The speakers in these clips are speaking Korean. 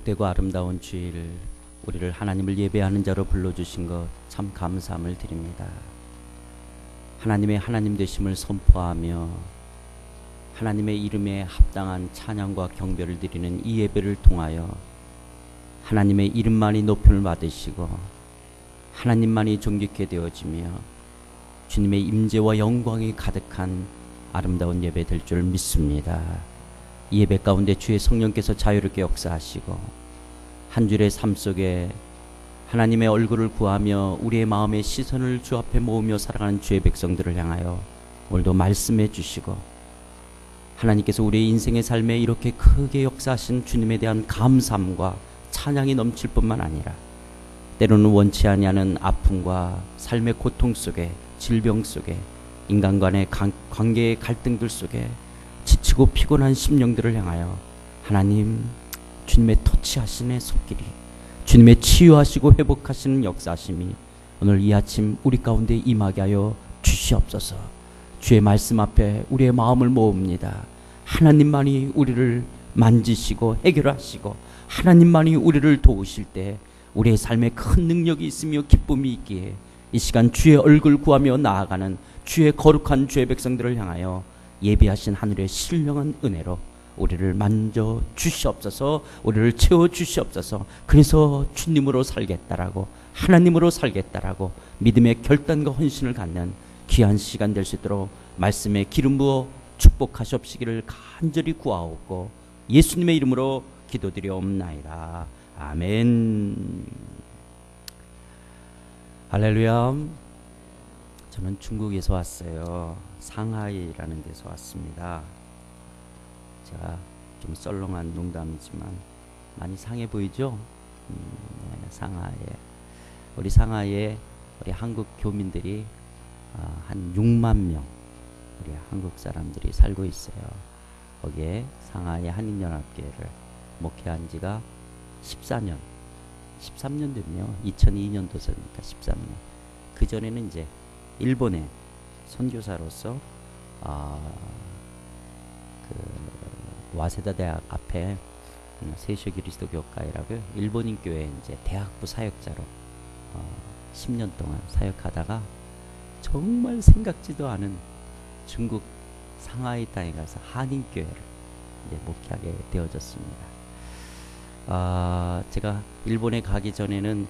복되고 아름다운 주일, 우리를 하나님을 예배하는 자로 불러주신 것 참 감사함을 드립니다. 하나님의 하나님 되심을 선포하며 하나님의 이름에 합당한 찬양과 경배를 드리는 이 예배를 통하여 하나님의 이름만이 높임을 받으시고 하나님만이 존귀케 되어지며 주님의 임재와 영광이 가득한 아름다운 예배 될 줄 믿습니다. 이 예배 가운데 주의 성령께서 자유롭게 역사하시고 한 줄의 삶 속에 하나님의 얼굴을 구하며 우리의 마음의 시선을 주 앞에 모으며 살아가는 주의 백성들을 향하여 오늘도 말씀해 주시고 하나님께서 우리의 인생의 삶에 이렇게 크게 역사하신 주님에 대한 감사함과 찬양이 넘칠 뿐만 아니라 때로는 원치 아니하는 아픔과 삶의 고통 속에, 질병 속에, 인간 간의 관계의 갈등들 속에 지치고 피곤한 심령들을 향하여 하나님 주님의 터치하시는 손길이, 주님의 치유하시고 회복하시는 역사하심이 오늘 이 아침 우리 가운데 임하게 하여 주시옵소서. 주의 말씀 앞에 우리의 마음을 모읍니다. 하나님만이 우리를 만지시고 해결하시고 하나님만이 우리를 도우실 때 우리의 삶에 큰 능력이 있으며 기쁨이 있기에 이 시간 주의 얼굴 구하며 나아가는 주의 거룩한 주의 백성들을 향하여 예비하신 하늘의 신령한 은혜로 우리를 만져 주시옵소서. 우리를 채워 주시옵소서. 그래서 주님으로 살겠다라고, 하나님으로 살겠다라고 믿음의 결단과 헌신을 갖는 귀한 시간 될 수 있도록 말씀에 기름 부어 축복하시옵시기를 간절히 구하옵고 예수님의 이름으로 기도드리옵나이다. 아멘. 할렐루야. 저는 중국에서 왔어요. 상하이라는 데서 왔습니다. 제가 좀 썰렁한 농담이지만 많이 상해 보이죠? 네, 상하이. 우리 상하이에 우리 한국 교민들이 한 6만 명 우리 한국 사람들이 살고 있어요. 거기에 상하이 한인연합교회를 목회한 지가 13년 됐네요. 2002년도서니까 13년. 그 전에는 이제 일본에 선교사로서 와세다 대학 앞에 세이쇼 그리스도 교회라고요. 일본인 교회 이제 대학부 사역자로 10년 동안 사역하다가 정말 생각지도 않은 중국 상하이 땅에 가서 한인교회를 이제 목회하게 되어졌습니다. 제가 일본에 가기 전에는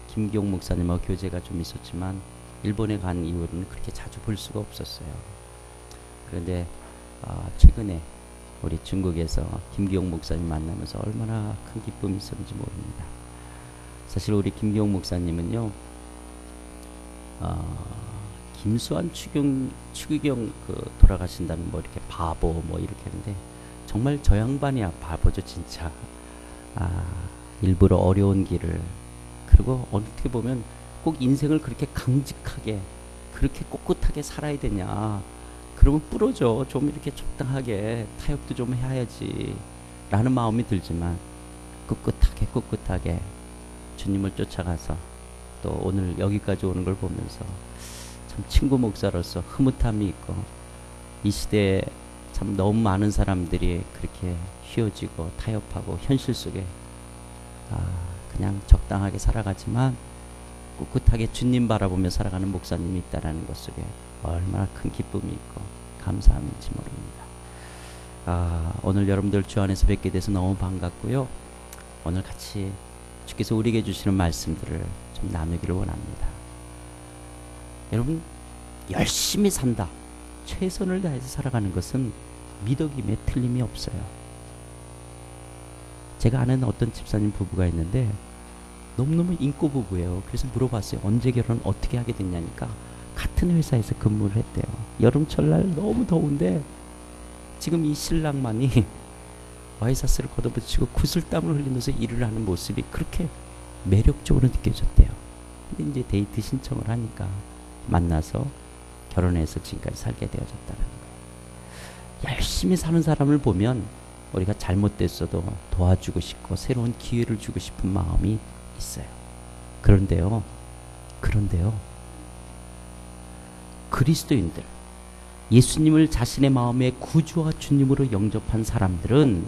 김기용 목사님하고 교제가 좀 있었지만 일본에 간 이후로는 그렇게 자주 볼 수가 없었어요. 그런데 최근에 우리 중국에서 김기용 목사님 만나면서 얼마나 큰 기쁨이 있었는지 모릅니다. 사실 우리 김기용 목사님은요, 김수환 추기경 돌아가신다면 뭐 이렇게 바보 뭐 이렇게 하는데 정말 저 양반이야 바보죠 진짜. 일부러 어려운 길을, 그리고 어떻게 보면 꼭 인생을 그렇게 강직하게 그렇게 꼿꼿하게 살아야 되냐, 그러면 부러져. 좀 이렇게 적당하게 타협도 좀 해야지 라는 마음이 들지만 꿋꿋하게 주님을 쫓아가서 또 오늘 여기까지 오는 걸 보면서 참 친구 목사로서 흐뭇함이 있고, 이 시대에 참 너무 많은 사람들이 그렇게 휘어지고 타협하고 현실 속에 그냥 적당하게 살아가지만 꿋꿋하게 주님 바라보며 살아가는 목사님이 있다라는 것 속에 얼마나 큰 기쁨이 있고 감사함인지 모릅니다. 오늘 여러분들 주 안에서 뵙게 돼서 너무 반갑고요. 오늘 같이 주께서 우리에게 주시는 말씀들을 좀 나누기를 원합니다. 여러분, 열심히 산다, 최선을 다해서 살아가는 것은 미덕임에 틀림이 없어요. 제가 아는 어떤 집사님 부부가 있는데 너무너무 인고 부부예요. 그래서 물어봤어요. 언제 결혼 어떻게 하게 됐냐니까 같은 회사에서 근무를 했대요. 여름철날 너무 더운데 지금 이 신랑만이 와이셔츠를 걷어붙이고 구슬땀을 흘리면서 일을 하는 모습이 그렇게 매력적으로 느껴졌대요. 근데 이제 데이트 신청을 하니까 만나서 결혼해서 지금까지 살게 되어졌다는 거예요. 열심히 사는 사람을 보면 우리가 잘못됐어도 도와주고 싶고 새로운 기회를 주고 싶은 마음이 있어요. 그런데요, 그리스도인들, 예수님을 자신의 마음의 구주와 주님으로 영접한 사람들은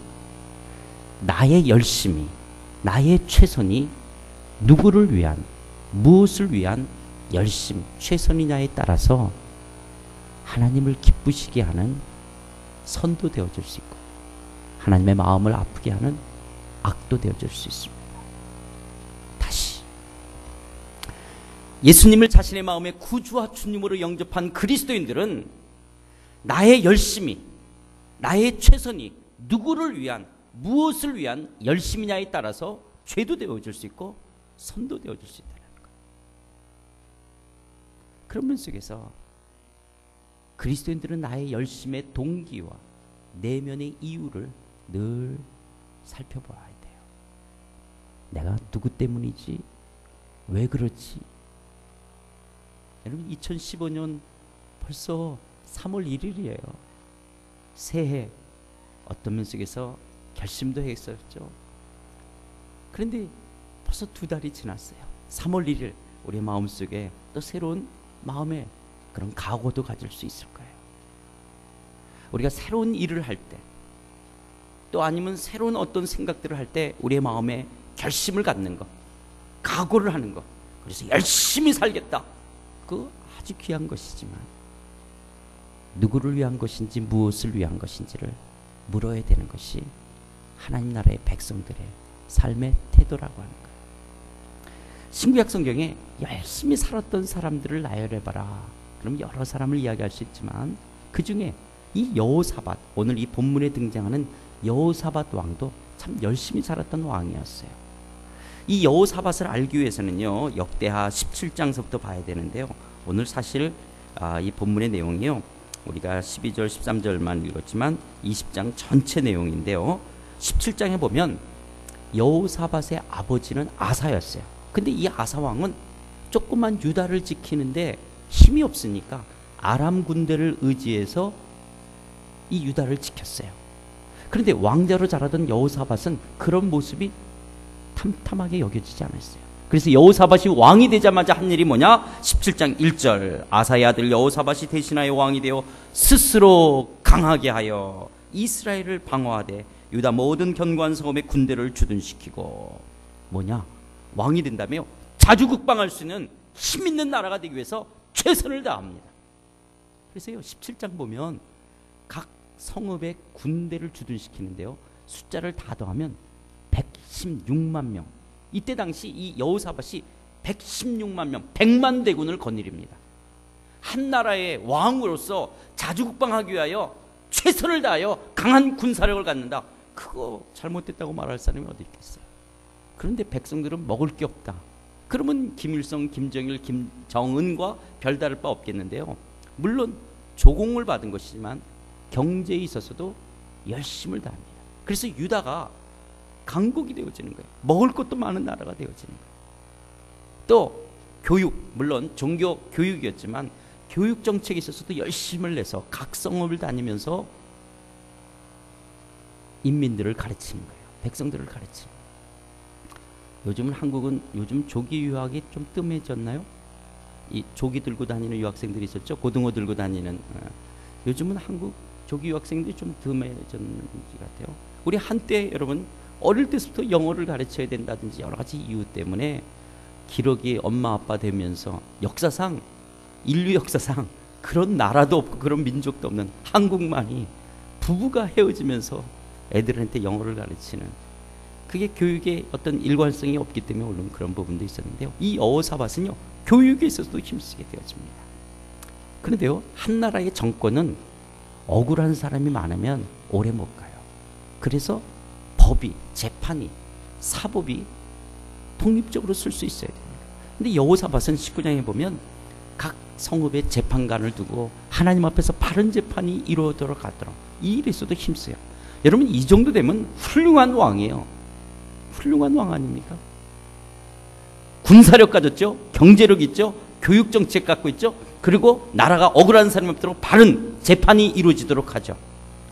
나의 열심이, 나의 최선이 누구를 위한, 무엇을 위한 열심, 최선이냐에 따라서 하나님을 기쁘시게 하는 선도 되어줄 수 있고 하나님의 마음을 아프게 하는 악도 되어줄 수 있습니다. 다시 예수님을 자신의 마음의 구주와 주님으로 영접한 그리스도인들은 나의 열심이, 나의 최선이 누구를 위한, 무엇을 위한 열심이냐에 따라서 죄도 되어줄 수 있고 선도 되어줄 수 있다는 거예요. 그런 면 속에서 그리스도인들은 나의 열심의 동기와 내면의 이유를 늘 살펴봐야 돼요. 내가 누구 때문이지? 왜 그렇지? 여러분 2015년 벌써 3월 1일이에요. 새해 어떤 면 속에서 결심도 했었죠. 그런데 벌써 2달이 지났어요. 3월 1일 우리의 마음속에 또 새로운 마음의 그런 각오도 가질 수 있을 거예요. 우리가 새로운 일을 할 때, 또 아니면 새로운 어떤 생각들을 할 때 우리의 마음에 결심을 갖는 것, 각오를 하는 것, 그래서 열심히 살겠다. 그거 아주 귀한 것이지만 누구를 위한 것인지 무엇을 위한 것인지를 물어야 되는 것이 하나님 나라의 백성들의 삶의 태도라고 하는 거예요. 신구약 성경에 열심히 살았던 사람들을 나열해봐라. 그럼 여러 사람을 이야기할 수 있지만 그 중에 이 여호사밧, 오늘 이 본문에 등장하는 여호사밧 왕도 참 열심히 살았던 왕이었어요. 이 여호사밧을 알기 위해서는요, 역대하 17장서부터 봐야 되는데요. 오늘 사실 이 본문의 내용이요, 우리가 12절 13절만 읽었지만 20장 전체 내용인데요, 17장에 보면 여호사밧의 아버지는 아사였어요. 근데 이 아사 왕은 조그만 유다를 지키는데 힘이 없으니까 아람 군대를 의지해서 이 유다를 지켰어요. 그런데 왕자로 자라던 여호사밧은 그런 모습이 탐탐하게 여겨지지 않았어요. 그래서 여호사밧이 왕이 되자마자 한 일이 뭐냐? 17장 1절, 아사의 아들 여호사밧이 대신하여 왕이 되어 스스로 강하게 하여 이스라엘을 방어하되 유다 모든 견고한 성읍의 군대를 주둔시키고, 뭐냐? 왕이 된다며 자주국방할 수 있는 힘 있는 나라가 되기 위해서 최선을 다합니다. 그래서요, 17장 보면 각 성읍의 군대를 주둔시키는데요, 숫자를 다 더하면 116만 명. 이때 당시 이 여호사밧이 116만 명, 100만 대군을 거느립니다. 한 나라의 왕으로서 자주국방하기 위하여 최선을 다하여 강한 군사력을 갖는다. 그거 잘못됐다고 말할 사람이 어디 있겠어요? 그런데 백성들은 먹을 게 없다. 그러면 김일성, 김정일, 김정은과 별다를 바 없겠는데요. 물론 조공을 받은 것이지만 경제에 있어서도 열심을 다합니다. 그래서 유다가 강국이 되어지는 거예요. 먹을 것도 많은 나라가 되어지는 거예요. 또 교육, 물론 종교 교육이었지만 교육 정책에 있어서도 열심을 내서 각 성읍을 다니면서 인민들을 가르치는 거예요. 백성들을 가르치는 거예요. 요즘은 한국은 요즘 조기 유학이 좀 뜸해졌나요? 이 조기 들고 다니는 유학생들이 있었죠. 고등어 들고 다니는. 요즘은 한국 조기 유학생들이 좀 뜸해졌는 것 같아요. 우리 한때 여러분 어릴 때부터 영어를 가르쳐야 된다든지 여러 가지 이유 때문에 기러기 엄마 아빠 되면서 역사상, 인류 역사상 그런 나라도 없고 그런 민족도 없는 한국만이 부부가 헤어지면서 애들한테 영어를 가르치는, 그게 교육에 어떤 일관성이 없기 때문에 물론 그런 부분도 있었는데요. 이 여호사밧은요, 교육에 있어서도 힘쓰게 되어집니다. 그런데요, 한 나라의 정권은 억울한 사람이 많으면 오래 못 가요. 그래서 법이, 재판이, 사법이 독립적으로 쓸 수 있어야 됩니다. 근데 여호사밧은 19장에 보면 각 성읍에 재판관을 두고 하나님 앞에서 바른 재판이 이루어지도록 하도록 이 일에 있어도 힘써요. 여러분 이 정도 되면 훌륭한 왕이에요. 훌륭한 왕 아닙니까? 군사력 가졌죠, 경제력 있죠, 교육 정책 갖고 있죠, 그리고 나라가 억울한 사람이 없도록 바른 재판이 이루어지도록 하죠.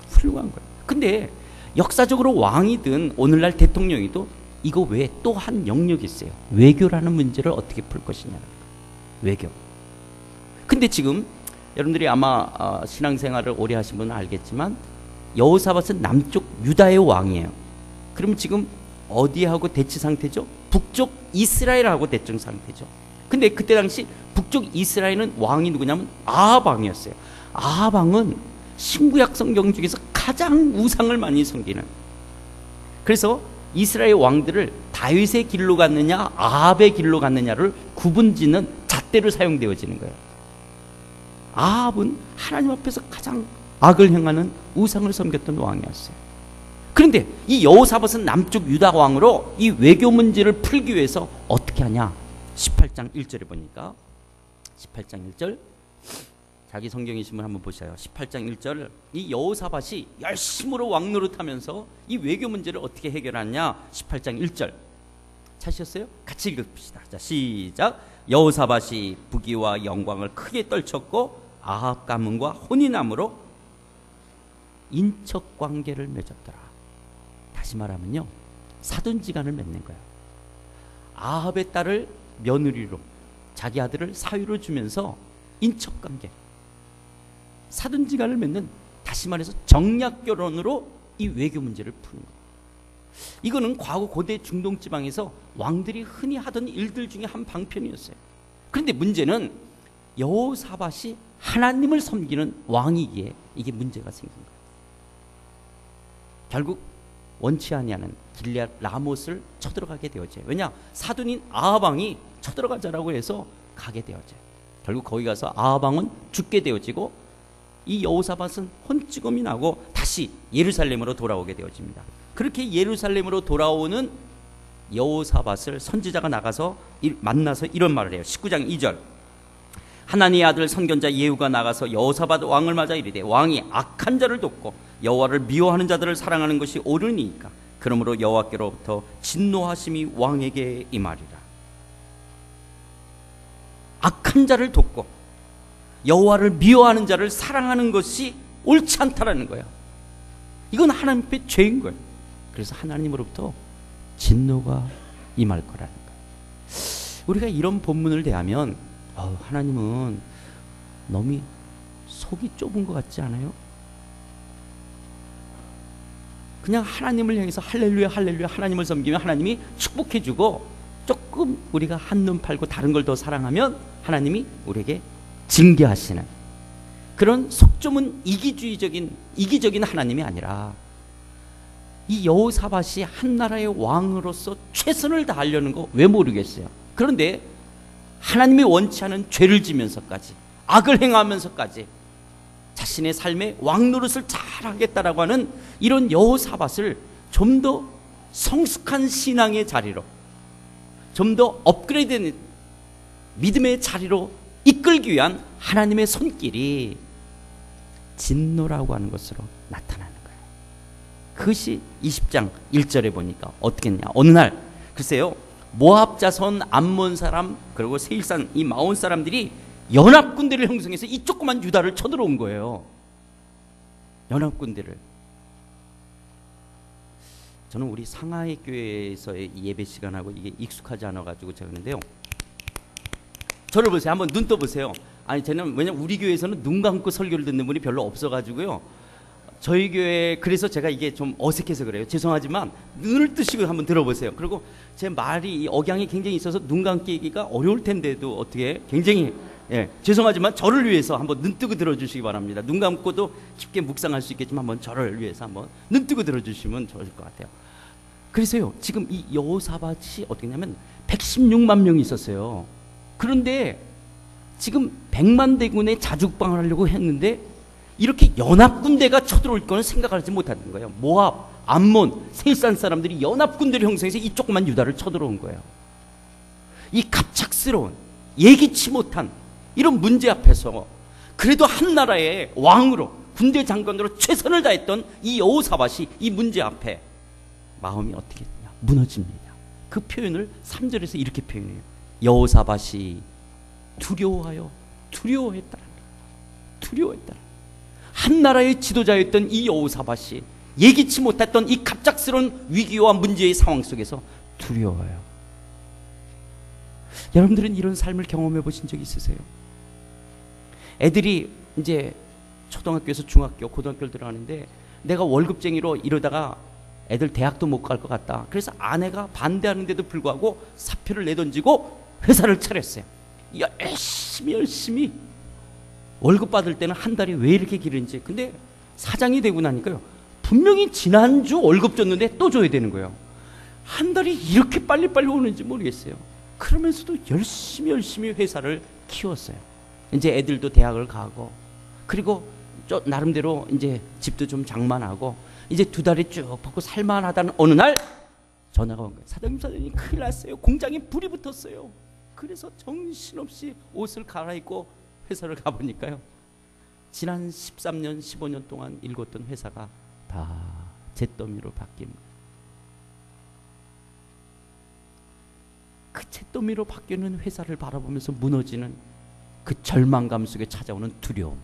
훌륭한 거예요. 근데 역사적으로 왕이든 오늘날 대통령이도 이거 외에 또 한 영역이 있어요. 외교라는 문제를 어떻게 풀 것이냐. 외교. 근데 지금 여러분들이 아마 신앙생활을 오래 하신 분은 알겠지만 여호사밧은 남쪽 유다의 왕이에요. 그러면 지금 어디하고 대치 상태죠? 북쪽 이스라엘하고 대치 상태죠. 근데 그때 당시 북쪽 이스라엘은 왕이 누구냐면 아합 왕이었어요. 아합 왕은 신구약 성경 중에서 가장 우상을 많이 섬기는, 그래서 이스라엘 왕들을 다윗의 길로 갔느냐 아합의 길로 갔느냐를 구분짓는 잣대로 사용되어지는 거예요. 아합은 하나님 앞에서 가장 악을 행하는 우상을 섬겼던 왕이었어요. 그런데 이 여호사밧은 남쪽 유다 왕으로 이 외교 문제를 풀기 위해서 어떻게 하냐? 18장 1절에 보니까 18장 1절, 자기 성경이시면 한번 보셔요. 18장 1절, 이 여호사밧이 열심으로 왕 노릇하면서 이 외교 문제를 어떻게 해결하냐? 18장 1절 찾으셨어요? 같이 읽읍시다. 자, 시작. 여호사밧이 부귀와 영광을 크게 떨쳤고 아합 가문과 혼인함으로 인척 관계를 맺었더라. 다시 말하면요, 사돈지간을 맺는 거예요. 아합의 딸을 며느리로, 자기 아들을 사위로 주면서 인척 관계, 사돈지간을 맺는, 다시 말해서 정략 결혼으로 이 외교 문제를 푸는 거예요. 이거는 과거 고대 중동 지방에서 왕들이 흔히 하던 일들 중에 한 방편이었어요. 그런데 문제는 여호사밧이 하나님을 섬기는 왕이기에 이게 문제가 생긴 거예요. 결국 원치 아니하는 길앗 라못을 쳐들어가게 되어져요. 왜냐? 사돈인 아합 왕이 쳐들어가자라고 해서 가게 되어져요. 결국 거기 가서 아합 왕은 죽게 되어지고 이 여호사밧은 혼찌검이 나고 다시 예루살렘으로 돌아오게 되어집니다. 그렇게 예루살렘으로 돌아오는 여호사밧을 선지자가 나가서 만나서 이런 말을 해요. 19장 2절, 하나님의 아들 선견자 예후가 나가서 여호사밧 왕을 맞아 이르되 왕이 악한 자를 돕고 여호와를 미워하는 자들을 사랑하는 것이 옳으니까 그러므로 여호와께로부터 진노하심이 왕에게 임하리라. 악한 자를 돕고 여호와를 미워하는 자를 사랑하는 것이 옳지 않다라는 거예요. 이건 하나님 앞에 죄인 거예요. 그래서 하나님으로부터 진노가 임할 거라는 거예요. 우리가 이런 본문을 대하면 하나님은 너무 속이 좁은 것 같지 않아요? 그냥 하나님을 향해서 할렐루야 할렐루야 하나님을 섬기면 하나님이 축복해주고, 조금 우리가 한눈 팔고 다른 걸 더 사랑하면 하나님이 우리에게 징계하시는 그런 속 좁은 이기적인 하나님이 아니라, 이 여호사밧이 한 나라의 왕으로서 최선을 다하려는 거 왜 모르겠어요. 그런데 하나님이 원치 않은 죄를 지면서까지, 악을 행하면서까지 자신의 삶에 왕 노릇을 잘하겠다라고 하는 이런 여호사밧을 좀 더 성숙한 신앙의 자리로, 좀 더 업그레이드된 믿음의 자리로 이끌기 위한 하나님의 손길이 진노라고 하는 것으로 나타나는 거예요. 그것이 20장 1절에 보니까 어떻게 했냐? 어느 날, 글쎄요, 모압 자손, 암몬 사람, 그리고 세일산 이 마온 사람들이 연합군대를 형성해서 이 조그만 유다를 쳐들어온 거예요. 연합군대를. 저는 우리 상하이 교회에서의 예배 시간하고 이게 익숙하지 않아가지고 제가 그러는데요, 저를 보세요. 한번 눈 떠보세요. 아니, 저는 왜냐면 우리 교회에서는 눈 감고 설교를 듣는 분이 별로 없어가지고요, 저희 교회, 그래서 제가 이게 좀 어색해서 그래요. 죄송하지만 눈을 뜨시고 한번 들어보세요. 그리고 제 말이 억양이 굉장히 있어서 눈 감기가 어려울 텐데도 어떻게 굉장히, 죄송하지만 저를 위해서 한번 눈 뜨고 들어주시기 바랍니다. 눈 감고도 깊게 묵상할 수 있겠지만 한번 저를 위해서 한번 눈 뜨고 들어주시면 좋을 것 같아요. 그래서요, 지금 이 여호사밧이 어떻게 했냐면 116만 명이 있었어요. 그런데 지금 100만 대군의 자죽방을 하려고 했는데 이렇게 연합군대가 쳐들어올 거는 생각하지 못하는 거예요. 모압, 암몬, 세일산 사람들이 연합군대를 형성해서 이 조그만 유다를 쳐들어온 거예요. 이 갑작스러운, 예기치 못한 이런 문제 앞에서 그래도 한 나라의 왕으로, 군대 장관으로 최선을 다했던 이 여호사밧이 이 문제 앞에 마음이 어떻게 했냐? 무너집니다. 그 표현을 3절에서 이렇게 표현해요. 여호사밧이 두려워했다. 한 나라의 지도자였던 이 여호사밧이 예기치 못했던 이 갑작스러운 위기와 문제의 상황 속에서 두려워요. 여러분들은 이런 삶을 경험해 보신 적 있으세요? 애들이 이제 초등학교에서 중학교, 고등학교를 들어가는데 내가 월급쟁이로 이러다가 애들 대학도 못 갈 것 같다. 그래서 아내가 반대하는데도 불구하고 사표를 내던지고 회사를 차렸어요. 열심히 월급 받을 때는 한 달이 왜 이렇게 길은지. 근데 사장이 되고 나니까요, 분명히 지난주 월급 줬는데 또 줘야 되는 거예요. 한 달이 이렇게 빨리빨리 오는지 모르겠어요. 그러면서도 열심히 회사를 키웠어요. 이제 애들도 대학을 가고, 그리고 나름대로 이제 집도 좀 장만하고, 이제 두 달이 쭉 뻗고 살만하다는 어느 날 전화가 온 거예요. 사장님 큰일 났어요. 공장에 불이 붙었어요. 그래서 정신없이 옷을 갈아입고 회사를 가보니까요, 지난 13년 15년 동안 일궜던 회사가 다 잿더미로 바뀝니다. 그 잿더미로 바뀌는 회사를 바라보면서 무너지는 그 절망감 속에 찾아오는 두려움.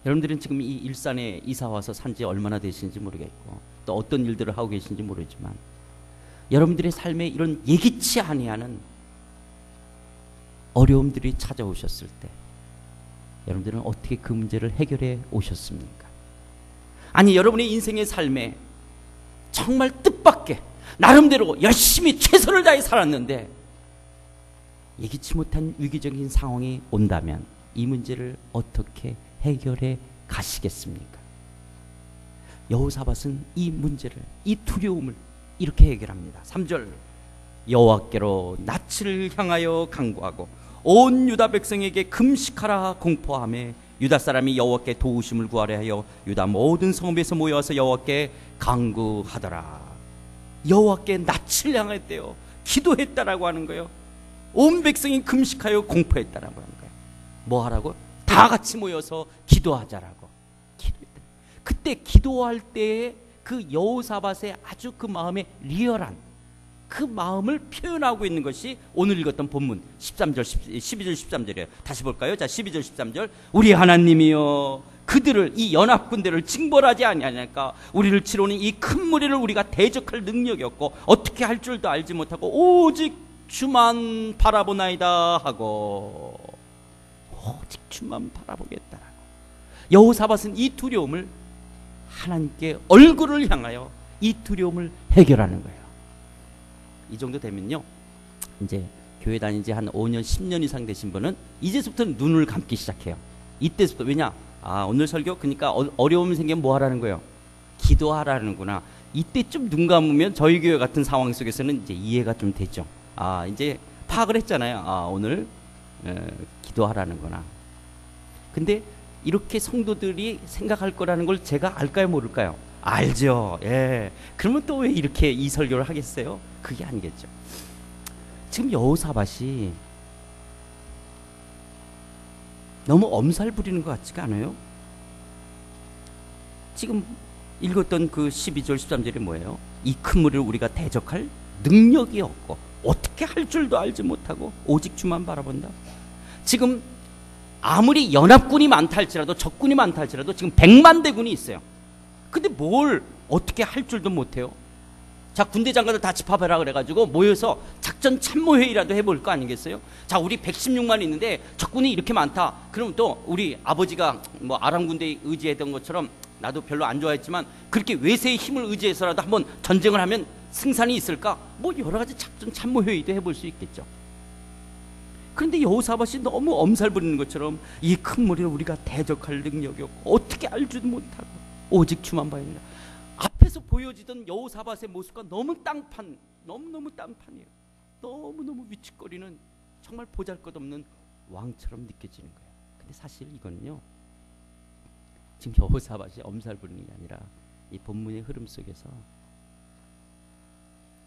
여러분들은 지금 이 일산에 이사 와서 산지 얼마나 되시는지 모르겠고, 또 어떤 일들을 하고 계신지 모르지만, 여러분들의 삶에 이런 예기치 아니하는 어려움들이 찾아오셨을 때 여러분들은 어떻게 그 문제를 해결해 오셨습니까? 아니, 여러분의 인생의 삶에 정말 뜻밖의 나름대로 열심히 최선을 다해 살았는데 예기치 못한 위기적인 상황이 온다면 이 문제를 어떻게 해결해 가시겠습니까? 여호사밧은 이 문제를, 이 두려움을 이렇게 해결합니다. 3절, 여호와께로 낯을 향하여 간구하고 온 유다 백성에게 금식하라 공포하며 유다 사람이 여호와께 도우심을 구하려 하여 유다 모든 성읍에서 모여서 여호와께 간구하더라. 여호와께 낯을 향했대요. 기도했다라고 하는 거예요. 온 백성이 금식하여 공포했다라고 하는 거예요. 뭐 하라고? 다 같이 모여서 기도하자라고. 기도했다. 그때 기도할 때에 그 여호사밧의 아주 그 마음의 리얼한 그 마음을 표현하고 있는 것이 오늘 읽었던 본문 13절, 12절, 13절이에요. 다시 볼까요? 자, 12절, 13절. 우리 하나님이여, 그들을, 이 연합군대를 징벌하지 아니하니까 우리를 치러오는 이 큰 무리를 우리가 대적할 능력이 없고 어떻게 할 줄도 알지 못하고 오직 주만 바라보나이다 하고, 오직 주만 바라보겠다라고. 여호사밧은 이 두려움을 하나님께 얼굴을 향하여 이 두려움을 해결하는 거예요. 이 정도 되면요, 이제 교회 다닌 지 한 5년 10년 이상 되신 분은 이제부터 눈을 감기 시작해요. 이때부터. 왜냐? 오늘 설교 그러니까 어려움 생기면 뭐 하라는 거예요? 기도하라는구나. 이때쯤 눈 감으면 저희 교회 같은 상황 속에서는 이제 이해가 좀 되죠. 이제 파악을 했잖아요. 오늘 기도하라는구나. 근데 이렇게 성도들이 생각할 거라는 걸 제가 알까요, 모를까요? 알죠. 예. 그러면 또 왜 이렇게 이 설교를 하겠어요? 그게 아니겠죠. 지금 여호사밧이 너무 엄살 부리는 것 같지가 않아요? 지금 읽었던 그 12절 13절이 뭐예요? 이 큰 무리를 우리가 대적할 능력이 없고 어떻게 할 줄도 알지 못하고 오직 주만 바라본다. 지금 아무리 연합군이 많다 할지라도, 적군이 많다 할지라도 지금 100만 대군이 있어요. 근데 뭘 어떻게 할 줄도 못해요. 자, 군대 장관들 다 집합해라 그래가지고 모여서 작전 참모회의라도 해볼 거 아니겠어요? 자, 우리 116만 있는데 적군이 이렇게 많다. 그럼 또 우리 아버지가 뭐 아람 군대에 의지했던 것처럼, 나도 별로 안 좋아했지만 그렇게 외세의 힘을 의지해서라도 한번 전쟁을 하면 승산이 있을까? 뭐 여러 가지 작전 참모회의도 해볼 수 있겠죠. 그런데 여호사밧이 너무 엄살 부리는 것처럼 이 큰 무리를 우리가 대적할 능력이 없고 어떻게 알지도 못하고 오직 주만 봐야 된다. 앞에서 보여지던 여호사밧의 모습과 너무 땅판, 너무너무 땅판이에요. 너무너무 위축거리는, 정말 보잘것없는 왕처럼 느껴지는 거예요. 근데 사실 이거는요, 지금 여호사밧이 엄살 부리는 게 아니라 이 본문의 흐름 속에서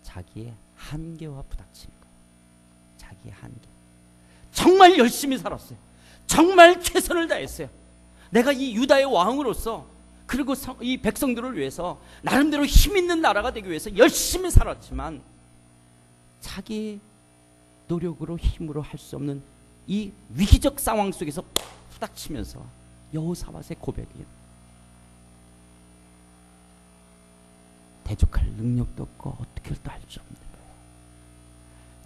자기의 한계와 부닥치는 거예요. 자기의 한계. 정말 열심히 살았어요. 정말 최선을 다했어요. 내가 이 유다의 왕으로서, 그리고 이 백성들을 위해서 나름대로 힘 있는 나라가 되기 위해서 열심히 살았지만 자기의 노력으로 힘으로 할 수 없는 이 위기적 상황 속에서 부닥치면서 여호사밧의 고백이, 대적할 능력도 없고 어떻게 할도 할 수 없는 거예요.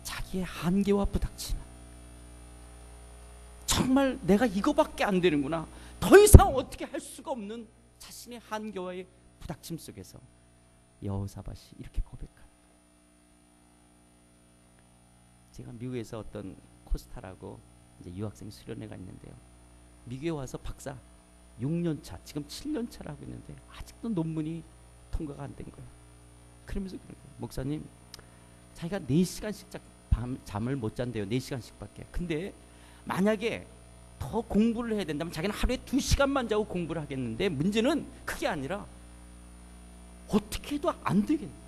자기의 한계와 부닥치는, 정말 내가 이거밖에 안 되는구나, 더 이상 어떻게 할 수가 없는 자신의 한계와의 부닥침 속에서 여호사밧이 이렇게 고백합니다. 제가 미국에서 어떤 코스타라고 이제 유학생 수련회가 있는데요. 미국에 와서 박사 6년 차, 지금 7년 차를 하고 있는데 아직도 논문이 통과가 안 된 거예요. 그러면서 그런 거예요. 목사님, 자기가 4시간씩 잠을 못 잔대요. 4시간씩밖에. 근데 만약에 더 공부를 해야 된다면 자기는 하루에 2시간만 자고 공부를 하겠는데, 문제는 그게 아니라 어떻게 해도 안 되겠는 거예요.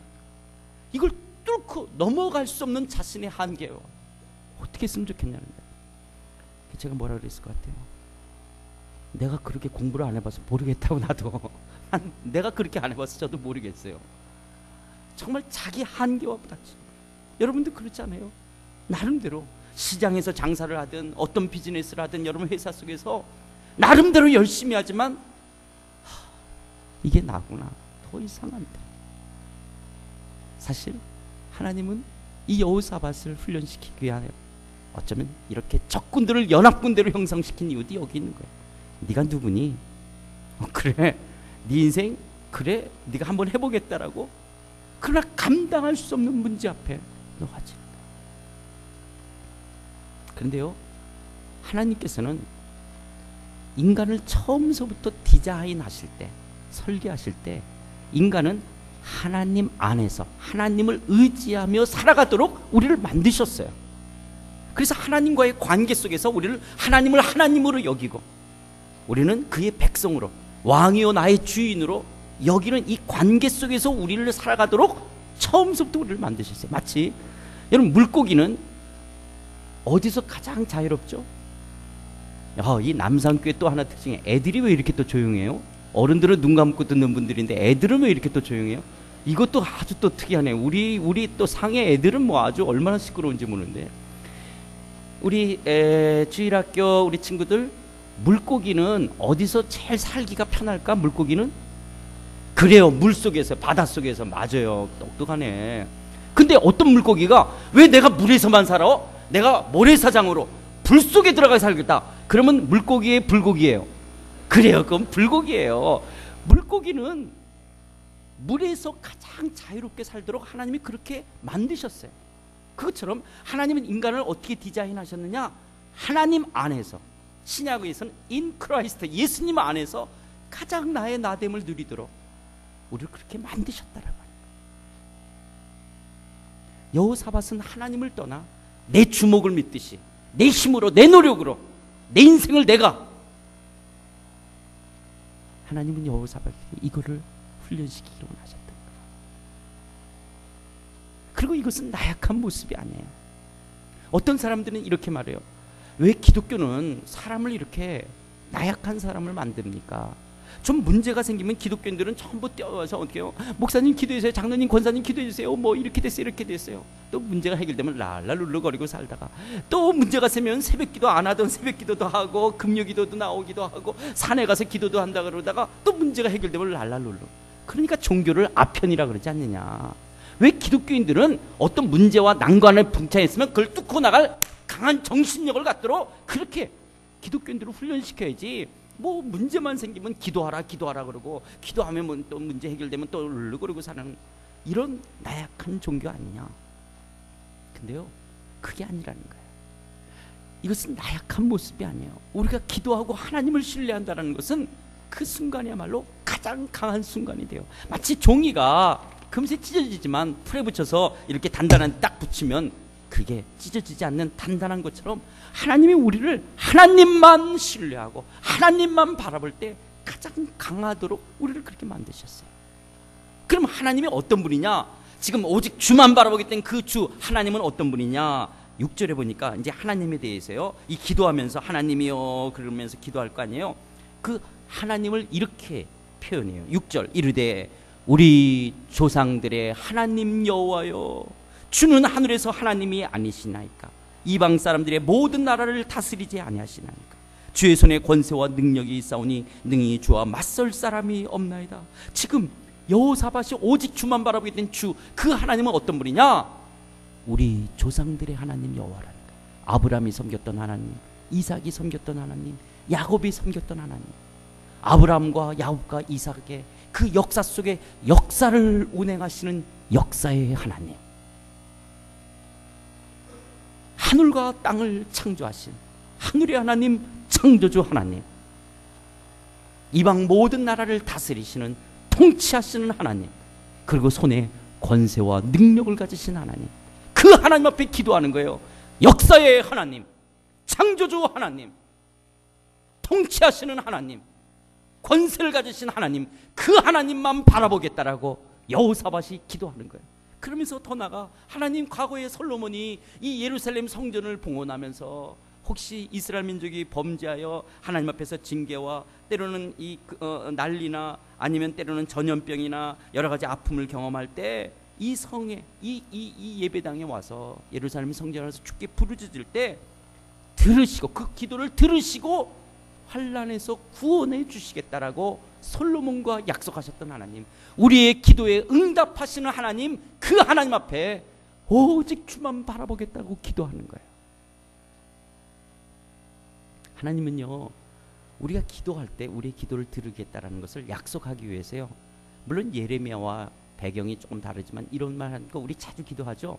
이걸 뚫고 넘어갈 수 없는 자신의 한계요. 어떻게 했으면 좋겠냐는 거예요. 제가 뭐라 그랬을 것 같아요? 내가 그렇게 공부를 안 해봐서 모르겠다고. 나도 내가 그렇게 안 해봐서 저도 모르겠어요. 정말 자기 한계와 부닥치는 거예요. 여러분도 그렇지 않아요? 나름대로 시장에서 장사를 하든 어떤 비즈니스를 하든 여러분 회사 속에서 나름대로 열심히 하지만 이게 나구나, 더 이상한데. 사실 하나님은 이 여호사밧을 훈련시키기 위하여 어쩌면 이렇게 적군들을 연합군대로 형성시킨 이유도 여기 있는 거예요. 네가 누구니? 그래, 네 인생 그래, 네가 한번 해보겠다라고. 그러나 감당할 수 없는 문제 앞에 너가 지는 거예요. 그런데요, 하나님께서는 인간을 처음서부터 디자인하실 때, 설계하실 때 인간은 하나님 안에서 하나님을 의지하며 살아가도록 우리를 만드셨어요. 그래서 하나님과의 관계 속에서 우리를 하나님을 하나님으로 여기고 우리는 그의 백성으로, 왕이요 나의 주인으로 여기는 이 관계 속에서 우리를 살아가도록 처음부터 우리를 만드셨어요. 마치 여러분, 물고기는 어디서 가장 자유롭죠? 이 남산교회 또 하나 특징이, 애들이 왜 이렇게 또 조용해요? 어른들은 눈 감고 듣는 분들인데 애들은 왜 이렇게 또 조용해요? 이것도 아주 또 특이하네요. 우리 또 상해 애들은 뭐 아주 얼마나 시끄러운지 모르는데, 우리 주일학교 우리 친구들, 물고기는 어디서 제일 살기가 편할까? 물고기는 그래요, 물속에서, 바닷속에서. 맞아요, 똑똑하네. 근데 어떤 물고기가 왜 내가 물에서만 살아? 내가 모래사장으로 불 속에 들어가 살겠다. 그러면 물고기예요, 불고기예요? 그래요, 그건 불고기예요. 물고기는 물에서 가장 자유롭게 살도록 하나님이 그렇게 만드셨어요. 그것처럼 하나님은 인간을 어떻게 디자인하셨느냐? 하나님 안에서, 신약에서는 in Christ, 예수님 안에서 가장 나의 나됨을 누리도록 우리를 그렇게 만드셨다라고 합니다. 여호사밧은 하나님을 떠나 내 주먹을 믿듯이 내 힘으로, 내 노력으로, 내 인생을 내가, 하나님은 여호사밧에게 이거를 훈련시키기로 하셨다. 그리고 이것은 나약한 모습이 아니에요. 어떤 사람들은 이렇게 말해요. 왜 기독교는 사람을 이렇게 나약한 사람을 만듭니까? 좀 문제가 생기면 기독교인들은 전부 뛰어와서 어떻게 해요? 목사님 기도해주세요, 장로님 권사님 기도해주세요, 뭐 이렇게 됐어요, 이렇게 됐어요. 또 문제가 해결되면 랄랄룰루거리고 살다가 또 문제가 생기면 새벽기도 안 하던 새벽기도도 하고 금요기도도 나오기도 하고 산에 가서 기도도 한다 그러다가 또 문제가 해결되면 랄랄룰루. 그러니까 종교를 아편이라 그러지 않느냐. 왜 기독교인들은 어떤 문제와 난관을 분차했으면 그걸 뚫고 나갈 강한 정신력을 갖도록 그렇게 기독교인들을 훈련시켜야지. 뭐 문제만 생기면 기도하라 그러고, 기도하면 또 문제 해결되면 또 울르거리고 사는 이런 나약한 종교 아니냐. 근데요, 그게 아니라는 거예요. 이것은 나약한 모습이 아니에요. 우리가 기도하고 하나님을 신뢰한다는 것은 그 순간이야말로 가장 강한 순간이 돼요. 마치 종이가 금세 찢어지지만 풀에 붙여서 이렇게 단단한 딱 붙이면 그게 찢어지지 않는 단단한 것처럼, 하나님이 우리를 하나님만 신뢰하고 하나님만 바라볼 때 가장 강하도록 우리를 그렇게 만드셨어요. 그럼 하나님이 어떤 분이냐? 지금 오직 주만 바라보겠다는 그 주 하나님은 어떤 분이냐? 6절에 보니까 이제 하나님에 대해서요, 이 기도하면서 하나님이요 그러면서 기도할 거 아니에요. 그 하나님을 이렇게 표현해요. 6절, 이르되 우리 조상들의 하나님 여호와여, 주는 하늘에서 하나님이 아니시나이까? 이방 사람들의 모든 나라를 다스리지 아니하시나이까? 주의 손에 권세와 능력이 있사오니 능히 주와 맞설 사람이 없나이다. 지금 여호사밧이 오직 주만 바라보게 된 주, 그 하나님은 어떤 분이냐? 우리 조상들의 하나님 여호와라는 거예요. 아브라함이 섬겼던 하나님, 이삭이 섬겼던 하나님, 야곱이 섬겼던 하나님. 아브라함과 야곱과 이삭의 그 역사 속에 역사를 운행하시는 역사의 하나님, 하늘과 땅을 창조하신 하늘의 하나님, 창조주 하나님, 이방 모든 나라를 다스리시는 통치하시는 하나님, 그리고 손에 권세와 능력을 가지신 하나님, 그 하나님 앞에 기도하는 거예요. 역사의 하나님, 창조주 하나님, 통치하시는 하나님, 권세를 가지신 하나님, 그 하나님만 바라보겠다라고 여호사밧이 기도하는 거예요. 그러면서 더 나아가 하나님, 과거에 솔로몬이 이 예루살렘 성전을 봉헌하면서 혹시 이스라엘 민족이 범죄하여 하나님 앞에서 징계와 때로는 이 난리나 아니면 때로는 전염병이나 여러 가지 아픔을 경험할 때 이 성에 이 예배당에 와서 예루살렘 성전에 와서 주께 부르짖을 때 들으시고 그 기도를 들으시고 환난에서 구원해 주시겠다라고 솔로몬과 약속하셨던 하나님, 우리의 기도에 응답하시는 하나님, 그 하나님 앞에 오직 주만 바라보겠다고 기도하는 거예요. 하나님은요, 우리가 기도할 때 우리의 기도를 들으겠다라는 것을 약속하기 위해서요, 물론 예레미야와 배경이 조금 다르지만 이런 말 하는 거 우리 자주 기도하죠.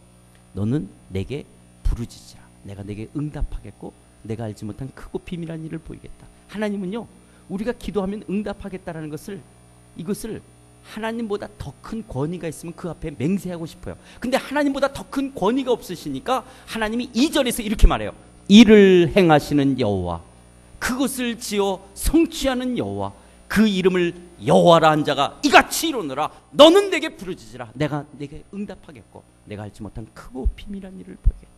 너는 내게 부르짖으라, 내가 내게 응답하겠고 내가 알지 못한 크고 비밀한 일을 보이겠다. 하나님은요, 우리가 기도하면 응답하겠다라는 것을, 이것을 하나님보다 더 큰 권위가 있으면 그 앞에 맹세하고 싶어요. 근데 하나님보다 더 큰 권위가 없으시니까 하나님이 2절에서 이렇게 말해요. 이를 행하시는 여호와, 그것을 지어 성취하는 여호와, 그 이름을 여호와라 한 자가 이같이 이루노라. 너는 내게 부르짖으라, 내가 내게 응답하겠고 내가 알지 못한 크고 비밀한 일을 보이겠다.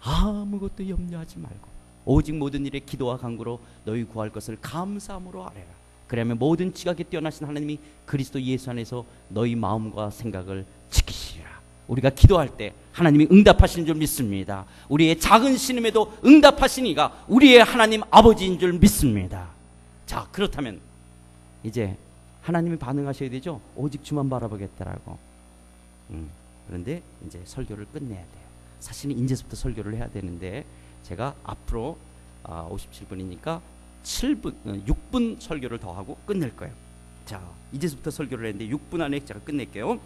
아무것도 염려하지 말고 오직 모든 일에 기도와 간구로 너희 구할 것을 감사함으로 아뢰라. 그러면 모든 지각에 뛰어나신 하나님이 그리스도 예수 안에서 너희 마음과 생각을 지키시리라. 우리가 기도할 때 하나님이 응답하시는 줄 믿습니다. 우리의 작은 신음에도 응답하신 이가 우리의 하나님 아버지인 줄 믿습니다. 자, 그렇다면 이제 하나님이 반응하셔야 되죠. 오직 주만 바라보겠다라고. 그런데 이제 설교를 끝내야 돼요. 사실은 이제부터 설교를 해야 되는데 제가 앞으로 57분이니까 6분 설교를 더 하고 끝낼 거예요. 자, 이제부터 설교를 했는데 6분 안에 제가 끝낼게요.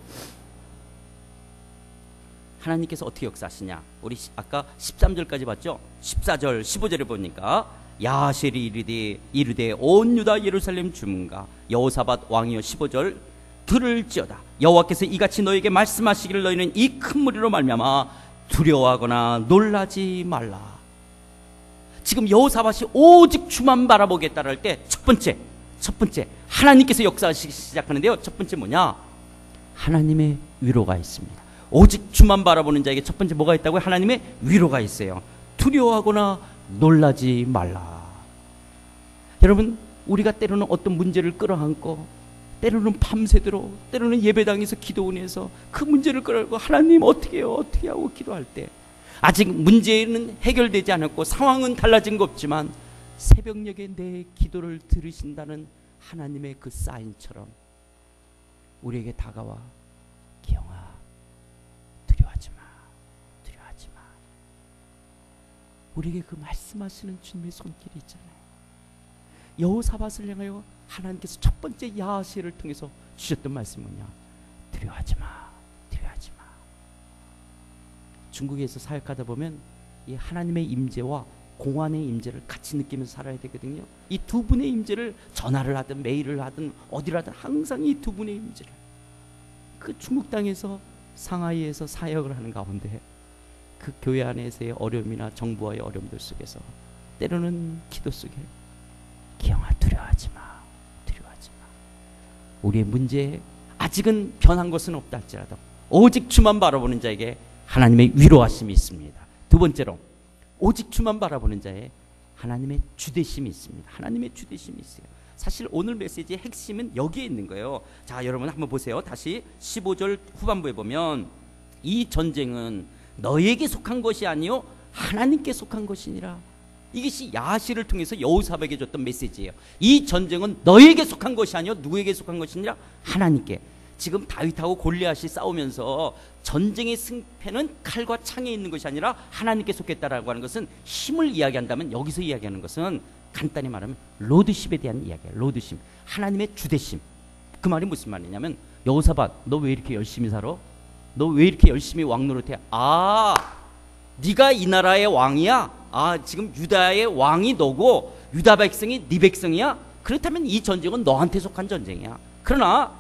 하나님께서 어떻게 역사하시냐, 우리 아까 13절까지 봤죠. 14절 15절에 보니까 야하셀이 이르되 온 유다 예루살렘 주문과 여호사밧 왕이여 15절 들을지어다. 여호와께서 이같이 너에게 말씀하시기를 너희는 이 큰 무리로 말미암아 두려워하거나 놀라지 말라. 지금 여호사밧이 오직 주만 바라보겠다를 할 때 첫 번째 하나님께서 역사하시기 시작하는데요. 첫 번째 뭐냐? 하나님의 위로가 있습니다. 오직 주만 바라보는 자에게 첫 번째 뭐가 있다고요? 하나님의 위로가 있어요. 두려워하거나 놀라지 말라. 여러분, 우리가 때로는 어떤 문제를 끌어안고 때로는 밤새도록, 때로는 예배당에서 기도원에서 그 문제를 끌어안고 하나님 어떻게 해요? 어떻게 하고 기도할 때 아직 문제는 해결되지 않았고 상황은 달라진 거 없지만 새벽녘에 내 기도를 들으신다는 하나님의 그 사인처럼 우리에게 다가와 기영아, 두려워하지 마. 우리에게 그 말씀하시는 주님의 손길이 있잖아요. 여호사밧을 향하여 하나님께서 첫 번째 야하시를 통해서 주셨던 말씀은 뭐냐? 두려워하지 마. 중국에서 사역하다 보면 이 하나님의 임재와 공안의 임재를 같이 느끼면서 살아야 되거든요. 이 두 분의 임재를 전화를 하든 메일을 하든 어디를 하든 항상 이 두 분의 임재를, 그 중국 땅에서 상하이에서 사역을 하는 가운데 그 교회 안에서의 어려움이나 정부와의 어려움들 속에서 때로는 기도 속에 기영아 두려워하지 마. 우리의 문제에 아직은 변한 것은 없다 할지라도 오직 주만 바라보는 자에게 하나님의 위로하심이 있습니다. 두 번째로 오직 주만 바라보는 자에 하나님의 주대심이 있습니다. 하나님의 주대심이 있어요. 사실 오늘 메시지의 핵심은 여기에 있는 거예요. 자, 여러분 한번 보세요. 다시 15절 후반부에 보면 이 전쟁은 너에게 속한 것이 아니요 하나님께 속한 것이니라. 이것이 야하시를 통해서 여호사밧에게 줬던 메시지예요. 이 전쟁은 너에게 속한 것이 아니요 누구에게 속한 것이니라? 하나님께. 지금 다윗하고 골리앗이 싸우면서 전쟁의 승패는 칼과 창에 있는 것이 아니라 하나님께 속했다라고 하는 것은 힘을 이야기한다면 여기서 이야기하는 것은 간단히 말하면 로드십에 대한 이야기예요. 로드십, 하나님의 주대심. 그 말이 무슨 말이냐면, 여호사밧, 너 왜 이렇게 열심히 살아? 너 왜 이렇게 열심히 왕 노릇해? 아, 네가 이 나라의 왕이야? 아, 지금 유다의 왕이 너고 유다 백성이 네 백성이야? 그렇다면 이 전쟁은 너한테 속한 전쟁이야. 그러나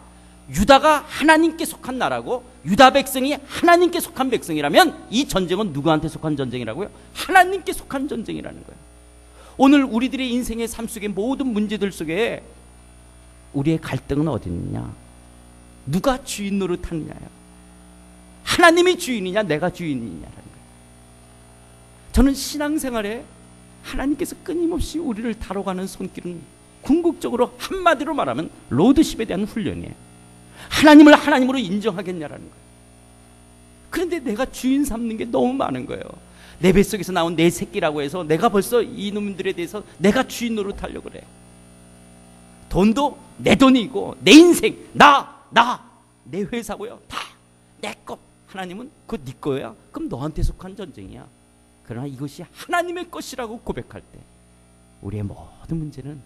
유다가 하나님께 속한 나라고 유다 백성이 하나님께 속한 백성이라면 이 전쟁은 누구한테 속한 전쟁이라고요? 하나님께 속한 전쟁이라는 거예요. 오늘 우리들의 인생의 삶 속의 모든 문제들 속에 우리의 갈등은 어디 있느냐? 누가 주인 노릇하느냐요? 하나님이 주인이냐 내가 주인이냐라는 거예요. 저는 신앙생활에 하나님께서 끊임없이 우리를 다뤄가는 손길은 궁극적으로 한마디로 말하면 로드십에 대한 훈련이에요. 하나님을 하나님으로 인정하겠냐라는 거예요. 그런데 내가 주인 삼는 게 너무 많은 거예요. 내 뱃속에서 나온 내 새끼라고 해서 내가 벌써 이놈들에 대해서 내가 주인 노릇하려고 그래. 돈도 내 돈이고 내 인생, 내 회사고요. 다 내 것. 하나님은 그거 네 거야. 그럼 너한테 속한 전쟁이야. 그러나 이것이 하나님의 것이라고 고백할 때 우리의 모든 문제는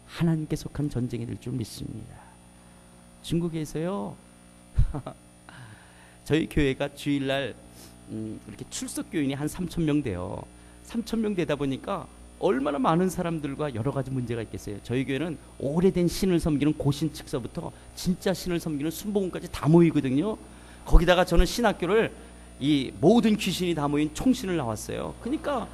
하나님께 속한 전쟁이 될 줄 믿습니다. 중국에서요 저희 교회가 주일날 이렇게 출석 교인이 한 3,000명 돼요. 3,000명 되다 보니까 얼마나 많은 사람들과 여러 가지 문제가 있겠어요. 저희 교회는 오래된 신을 섬기는 고신 측서부터 진짜 신을 섬기는 순복음까지 다 모이거든요. 거기다가 저는 신학교를 이 모든 귀신이 다 모인 총신을 나왔어요. 그러니까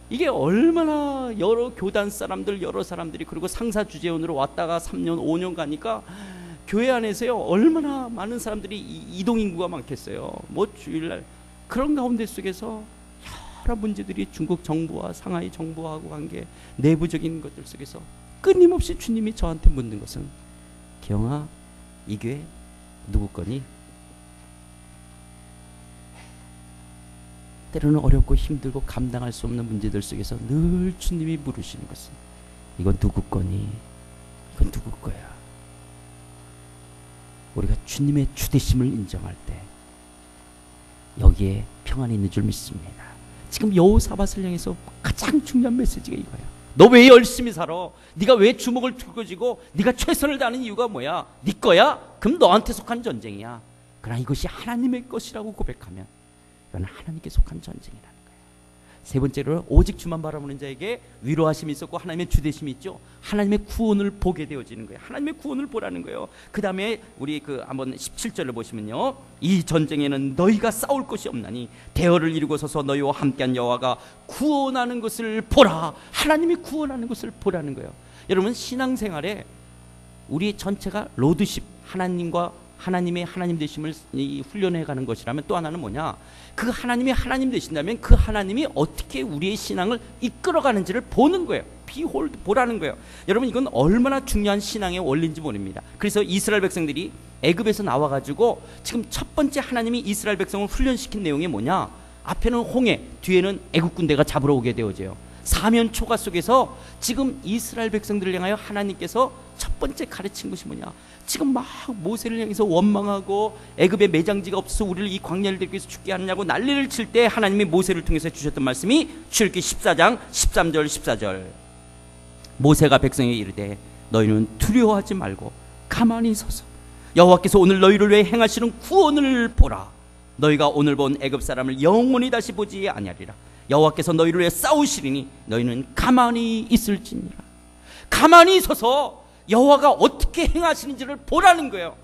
이게 얼마나 여러 교단 사람들, 여러 사람들이, 그리고 상사 주재원으로 왔다가 3년, 5년 가니까 교회 안에서요 얼마나 많은 사람들이 이동 인구가 많겠어요. 뭐 주일날 그런 가운데 속에서 여러 문제들이 중국 정부와 상하이 정부하고 관계, 내부적인 것들 속에서 끊임없이 주님이 저한테 묻는 것은, 기영아, 이 교회 누구 거니? 때로는 어렵고 힘들고 감당할 수 없는 문제들 속에서 늘 주님이 물으시는 것은, 이건 누구 거니? 이건 누구 거야? 우리가 주님의 주대심을 인정할 때 여기에 평안이 있는 줄 믿습니다. 지금 여호사밧을 향해서 가장 중요한 메시지가 이거예요. 너 왜 열심히 살아? 네가 왜 주먹을 들고 쥐고 네가 최선을 다하는 이유가 뭐야? 네 거야? 그럼 너한테 속한 전쟁이야. 그러나 이것이 하나님의 것이라고 고백하면 이건 하나님께 속한 전쟁이라는 거예요. 세 번째로, 오직 주만 바라보는 자에게 위로하심이 있었고 하나님의 주대심이 있죠. 하나님의 구원을 보게 되어지는 거예요. 하나님의 구원을 보라는 거예요. 그 다음에 우리 한번 17절을 보시면요, 이 전쟁에는 너희가 싸울 것이 없나니 대열을 이루고 서서 너희와 함께한 여호와가 구원하는 것을 보라. 하나님이 구원하는 것을 보라는 거예요. 여러분, 신앙생활에 우리 전체가 로드십, 하나님의 하나님 되심을 훈련해 가는 것이라면, 또 하나는 뭐냐, 그 하나님이 하나님 되신다면 그 하나님이 어떻게 우리의 신앙을 이끌어가는지를 보는 거예요. 비홀드, 보라는 거예요. 여러분, 이건 얼마나 중요한 신앙의 원리인지 모릅니다. 그래서 이스라엘 백성들이 애굽에서 나와가지고 지금 첫 번째 하나님이 이스라엘 백성을 훈련시킨 내용이 뭐냐, 앞에는 홍해, 뒤에는 애굽 군대가 잡으러 오게 되어져요. 사면 초가 속에서 지금 이스라엘 백성들을 향하여 하나님께서 첫 번째 가르친 것이 뭐냐, 지금 막 모세를 향해서 원망하고 애굽에 매장지가 없어서 우리를 이 광야를 데리고 해서 죽게 하느냐고 난리를 칠 때 하나님이 모세를 통해서 주셨던 말씀이 출애굽기 14장 13절 14절, 모세가 백성에게 이르되 너희는 두려워하지 말고 가만히 서서 여호와께서 오늘 너희를 위해 행하시는 구원을 보라. 너희가 오늘 본 애굽 사람을 영원히 다시 보지 아니하리라. 여호와께서 너희를 위해 싸우시리니 너희는 가만히 있을지니라. 가만히 서서 여호와가 어떻게 행하시는지를 보라는 거예요.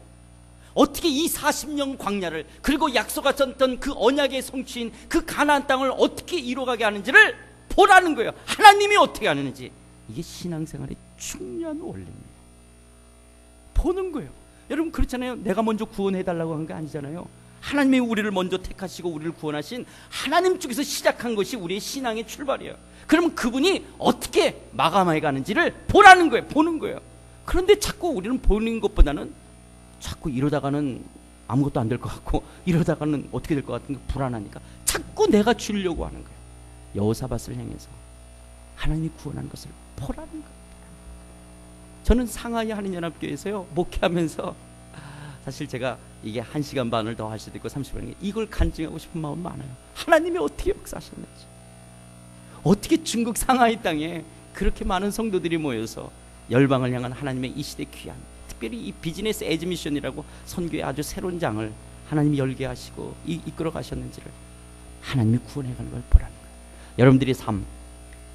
어떻게 이 40년 광야를, 그리고 약속하셨던 그 언약의 성취인 그 가나안 땅을 어떻게 이루어가게 하는지를 보라는 거예요. 하나님이 어떻게 하는지. 이게 신앙생활의 중요한 원리입니다. 보는 거예요. 여러분, 그렇잖아요. 내가 먼저 구원해달라고 한 게 아니잖아요. 하나님이 우리를 먼저 택하시고 우리를 구원하신 하나님 쪽에서 시작한 것이 우리의 신앙의 출발이에요. 그러면 그분이 어떻게 마감해 가는지를 보라는 거예요. 보는 거예요. 그런데 자꾸 우리는 보는 것보다는 자꾸 이러다가는 아무것도 안 될 것 같고, 이러다가는 어떻게 될 것 같은 게 불안하니까 자꾸 내가 주려고 하는 거예요. 여호사밧을 향해서 하나님이 구원하는 것을 보라는 거예요. 저는 상하이 한인연합교회에서요 목회하면서 사실 제가 이게 1시간 반을 더 할 수도 있고 30분이, 이걸 간증하고 싶은 마음 많아요. 하나님이 어떻게 역사하셨는지, 어떻게 중국 상하이 땅에 그렇게 많은 성도들이 모여서 열방을 향한 하나님의 이 시대 귀한, 특별히 이 비즈니스 에즈 미션이라고 선교의 아주 새로운 장을 하나님이 열게 하시고 이끌어 가셨는지를 하나님이 구원해 가는 걸 보라는 거예요. 여러분들의 삶,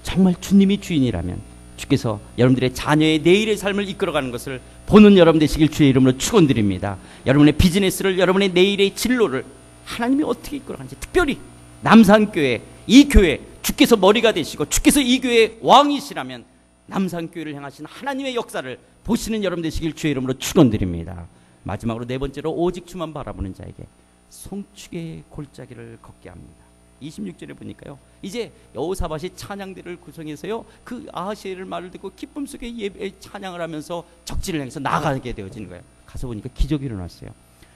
정말 주님이 주인이라면 주께서 여러분들의 자녀의 내일의 삶을 이끌어가는 것을 보는 여러분 되시길 주의 이름으로 축원드립니다. 여러분의 비즈니스를, 여러분의 내일의 진로를 하나님이 어떻게 이끌어가는지, 특별히 남산교회, 이 교회 주께서 머리가 되시고 주께서 이 교회의 왕이시라면 남산교회를 향하신 하나님의 역사를 보시는 여러분 되시길 주의 이름으로 축원드립니다. 마지막으로 네 번째로 오직 주만 바라보는 자에게 송축의 골짜기를 걷게 합니다. 26절에 보니까요, 이제 여호사밧이 찬양대를 구성해서요 그 아하시엘 말을 듣고 기쁨 속에 예배 찬양을 하면서 적진을 향해서 나가게 되어지는 거예요. 가서 보니까 기적이 일어났어요.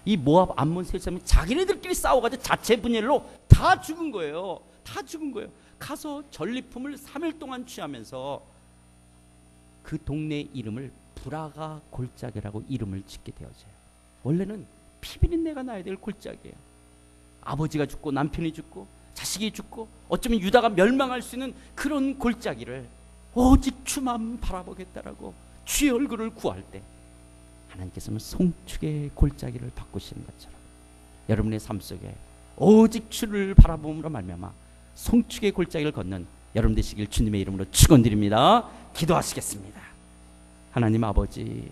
이 모압 암몬 세 사람이 자기네들끼리 싸워가지고 자체 분열로 다 죽은 거예요. 다 죽은 거예요. 가서 전리품을 3일 동안 취하면서 그 동네 이름을 브라가 골짜기라고 이름을 짓게 되어져요. 원래는 피비린내가 나야 될 골짜기예요. 아버지가 죽고 남편이 죽고 자식이 죽고 어쩌면 유다가 멸망할 수 있는 그런 골짜기를 오직 주만 바라보겠다라고 주의 얼굴을 구할 때 하나님께서는 송축의 골짜기를 바꾸시는 것처럼 여러분의 삶 속에 오직 주를 바라봄으로 말미암아 송축의 골짜기를 걷는 여러분 되시길 주님의 이름으로 축원드립니다. 기도하시겠습니다. 하나님 아버지,